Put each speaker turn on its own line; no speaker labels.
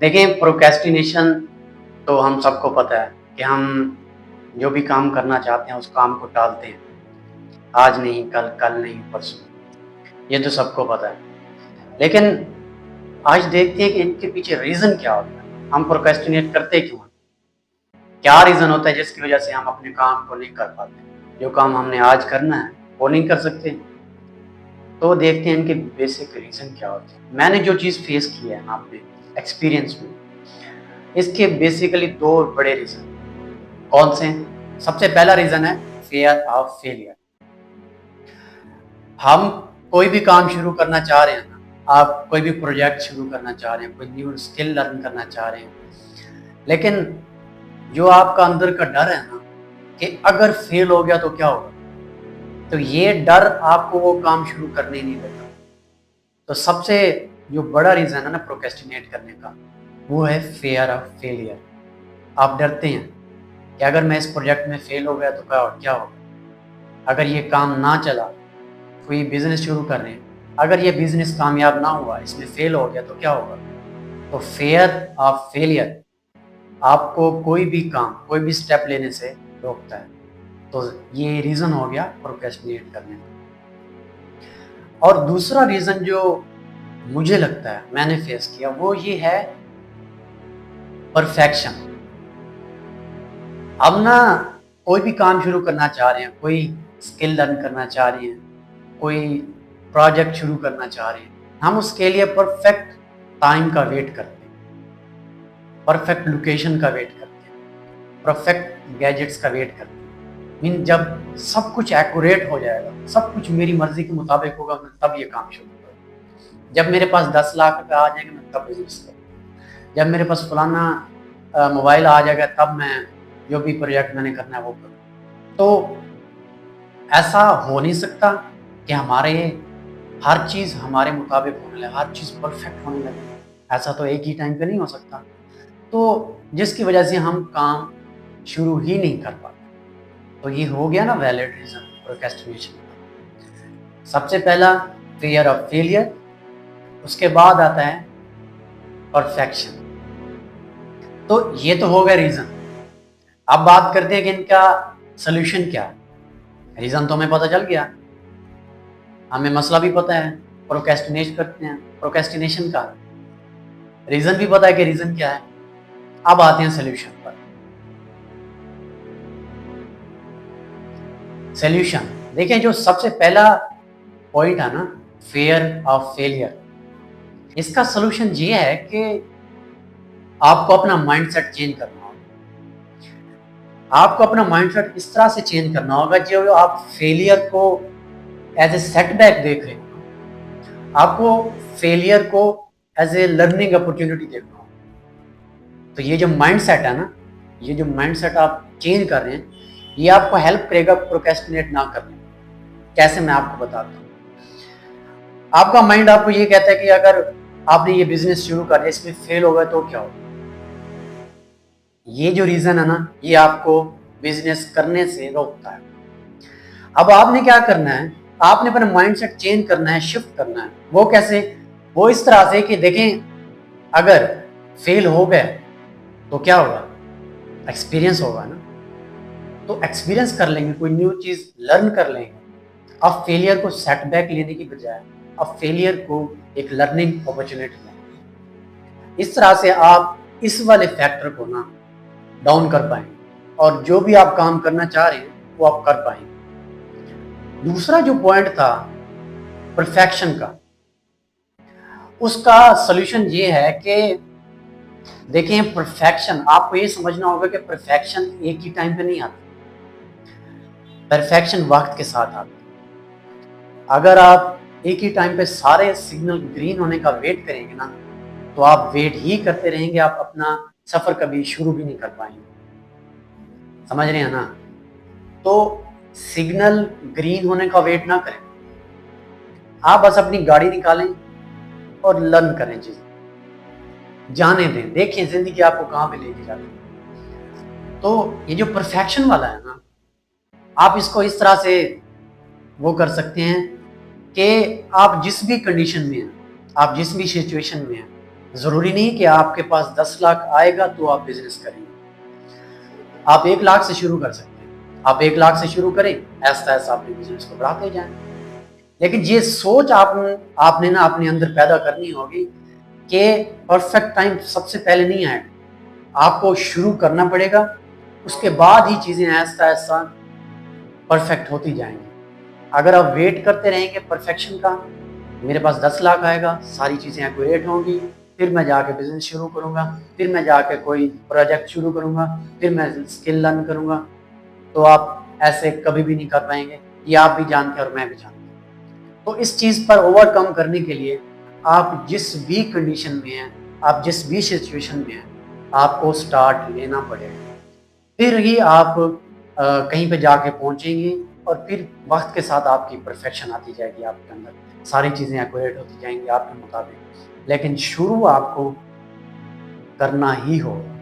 देखिए, प्रोक्रेस्टिनेशन तो हम सबको पता है कि हम जो भी काम करना चाहते हैं उस काम को टालते हैं। आज नहीं कल, कल नहीं परसों, ये तो सबको पता है। लेकिन आज देखते हैं कि इनके पीछे रीज़न क्या होता है? हम प्रोक्रेस्टिनेट करते क्यों हैं? क्या रीज़न होता है जिसकी वज़ह से हम अपने काम को नहीं कर पाते? जो काम हमने आज करना है, वो नहीं कर सकते। तो देखते हैं इनके बेसिक रीज़न क्या होते हैं। मैंने जो चीज़ फेस की है ना अपने एक्सपीरियंस में, इसके बेसिकली 2 बड़े रीज़न। कौन से? सबसे पहला रीज़न है फ़ियर ऑफ फेलियर। हम कोई भी काम शुरू करना चाह रहे हैं ना, आप कोई भी प्रोजेक्ट शुरू करना चाह रहे हैं, कोई न्यू स्किल लर्न करना चाह रहे हैं, लेकिन जो आपका अंदर का डर है ना कि अगर फेल हो गया तो क्या होगा? तो ये डर आपको वो काम शुरू करने ही नहीं देता। तो सबसे जो बड़ा रीज़न है ना प्रोक्रेस्टिनेट करने का, वो है फ़ियर ऑफ फेलियर। आप डरते हैं कि अगर मैं इस प्रोजेक्ट में फेल हो गया तो क्या होगा? अगर ये काम ना चला, कोई बिज़नेस शुरू कर रहे हैं, अगर ये बिज़नेस कामयाब ना हुआ, इसमें फेल हो गया तो क्या होगा? तो फ़ियर ऑफ फेलियर आपको कोई भी काम, कोई भी स्टेप लेने से रोकता है। तो ये रीज़न हो गया प्रोक्रेस्टिनेट करने का। और दूसरा रीज़न जो मुझे लगता है मैंने फेस किया, वो ये है परफेक्शन। अब ना कोई भी काम शुरू करना चाह रहे हैं, कोई स्किल लर्न करना चाह रहे हैं, कोई प्रोजेक्ट शुरू करना चाह रहे हैं, हम उसके लिए परफेक्ट टाइम का वेट करते हैं, परफेक्ट लोकेशन का वेट करते हैं, परफेक्ट गैजेट्स का वेट करते हैं। मीन जब सब कुछ एक्यूरेट हो जाएगा, सब कुछ मेरी मर्जी के मुताबिक होगा, मैं तब ये काम शुरू करूँ। जब मेरे पास 10 लाख रुपए आ जाएंगे, मैं तब बिजनेस करूँ। जब मेरे पास फलाना मोबाइल आ जाएगा, तब मैं जो भी प्रोजेक्ट मैंने करना है वो करूँ। तो ऐसा हो नहीं सकता कि हमारे हर चीज़ हमारे मुताबिक होने लगे, हर चीज़ परफेक्ट होने लगे। ऐसा तो एक ही टाइम पे नहीं हो सकता। तो जिसकी वजह से हम काम शुरू ही नहीं कर पाते। तो ये हो गया ना वैलिड रीज़न प्रोक्रेस्टिनेशन का। सबसे पहला फ़ियर ऑफ फेलियर, उसके बाद आता है परफेक्शन। तो ये तो हो गया रीज़न। अब बात करते हैं कि इनका सॉल्यूशन क्या है। रीज़न तो हमें पता चल गया, हमें मसला भी पता है, प्रोक्रेस्टिनेट करते हैं, प्रोक्रेस्टिनेशन का रीज़न भी पता है कि रीज़न क्या है। अब आते हैं सॉल्यूशन पर। सॉल्यूशन देखिए, जो सबसे पहला पॉइंट है ना फ़ियर ऑफ फेलियर, इसका सॉल्यूशन ये है कि आपको अपना माइंडसेट चेंज करना होगा। आपको अपना माइंडसेट इस तरह से चेंज करना होगा जो आप फेलियर को एज ए सेटबैक देख रहे हो, आपको फेलियर को एज ए लर्निंग अपॉर्चुनिटी देखना होगा। तो ये जो माइंडसेट है ना, ये जो माइंडसेट आप चेंज कर रहे हैं, ये आपको हेल्प करेगा प्रोक्रेस्टिनेट ना करने। कैसे, मैं आपको बताता हूँ। आपका माइंड आपको ये कहता है कि अगर आपने ये बिजनेस शुरू कर दिया, इसमें फेल हो गया तो क्या होगा? ये जो रीजन है ना, ये आपको बिजनेस करने से रोकता है। अब आपने क्या करना है, आपने अपना माइंडसेट चेंज करना है, शिफ्ट करना है। वो कैसे? वो इस तरह से कि देखें, अगर फेल हो गए तो क्या होगा? एक्सपीरियंस होगा ना। तो एक्सपीरियंस कर लेंगे, कोई न्यू चीज लर्न कर लेंगे। अब फेलियर को सेटबैक लेने की बजाय अब फेलियर को एक लर्निंग अपॉर्चुनिटी लें। इस तरह से आप इस वाले फैक्टर को ना डाउन कर पाएंगे और जो भी आप काम करना चाह रहे हैं वो आप कर पाएंगे। दूसरा जो पॉइंट था परफेक्शन का, उसका सॉल्यूशन ये है कि देखें, परफेक्शन आपको ये समझना होगा कि परफेक्शन एक ही टाइम पे नहीं आता। परफेक्शन वक्त के साथ आता है। अगर आप एक ही टाइम पे सारे सिग्नल ग्रीन होने का वेट करेंगे ना, तो आप वेट ही करते रहेंगे, आप अपना सफर कभी शुरू भी नहीं कर पाएंगे। समझ रहे हैं ना? तो सिग्नल ग्रीन होने का वेट ना करें, आप बस अपनी गाड़ी निकालें और लर्न करें, चीजें जाने दें, देखें जिंदगी आपको कहाँ पे लेके जाती है। तो ये जो परफेक्शन वाला है ना, आप इसको इस तरह से वो कर सकते हैं कि आप जिस भी कंडीशन में हैं, आप जिस भी सिचुएशन में हैं, ज़रूरी नहीं कि आपके पास 10 लाख आएगा तो आप बिज़नेस करेंगे। आप 1 लाख से शुरू कर सकते हैं। आप 1 लाख से शुरू करें, ऐसा-ऐसा अपने बिज़नेस को बढ़ाते जाएँ। लेकिन ये सोच आपने ना अपने अंदर पैदा करनी होगी कि परफेक्ट टाइम सबसे पहले नहीं आएगा। आपको शुरू करना पड़ेगा, उसके बाद ही चीज़ें ऐसा-ऐसा परफेक्ट होती जाएँगी। अगर आप वेट करते रहेंगे परफेक्शन का, मेरे पास 10 लाख आएगा, सारी चीज़ें एक्यूरेट होंगी, फिर मैं जाके बिज़नेस शुरू करूँगा, फिर मैं जाके कोई प्रोजेक्ट शुरू करूँगा, फिर मैं स्किल लर्न करूँगा, तो आप ऐसे कभी भी नहीं कर पाएँगे। ये आप भी जानते हैं और मैं भी जानता हूँ। तो इस चीज़ पर ओवरकम करने के लिए आप जिस भी कंडीशन में हैं, आप जिस भी सिचुएशन में हैं, आपको स्टार्ट लेना पड़ेगा। फिर ही आप कहीं पे जाके पहुँचेंगे और फिर वक़्त के साथ आपकी परफेक्शन आती जाएगी आपके अंदर। सारी चीज़ें एक्यूरेट होती जाएँगी आपके मुताबिक। लेकिन शुरू आपको करना ही होगा।